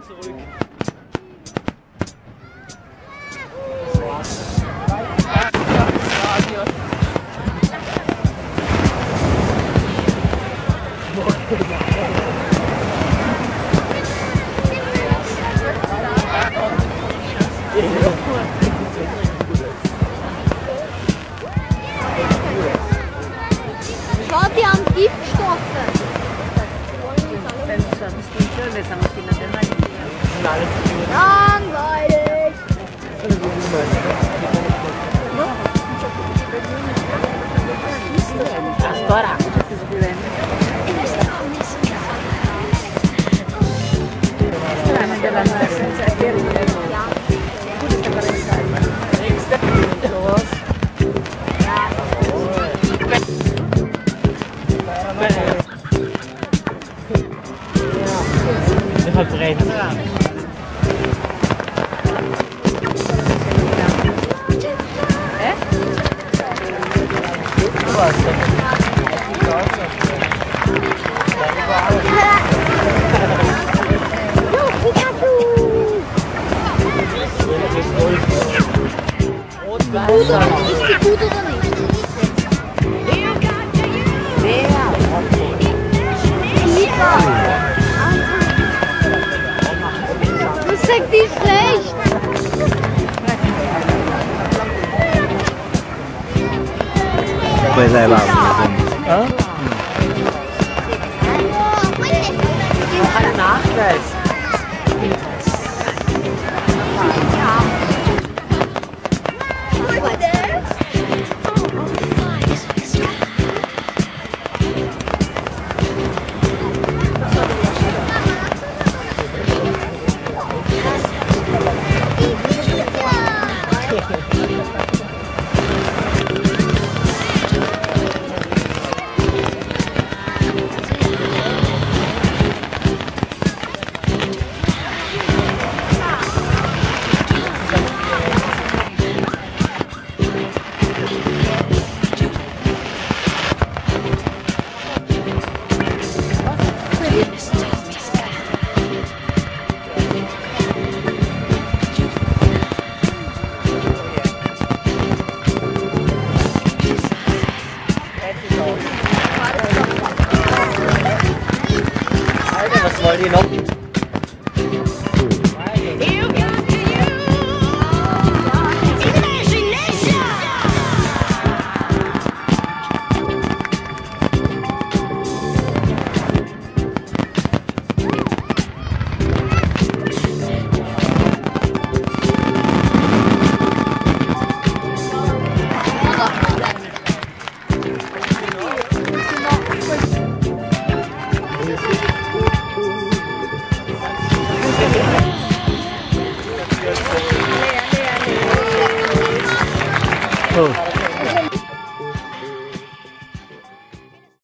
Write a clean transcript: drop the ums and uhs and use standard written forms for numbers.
zurück. Schau, die haben Giftstoffe. Wir sind noch Kinder der Marina. Langweilig. Astora, das ist viel strano della Verbrennt. Ist die gut oder nicht? Das sagt die schlecht. Quei sei là. Ein Nachweis. Was wollt ihr noch? Oh.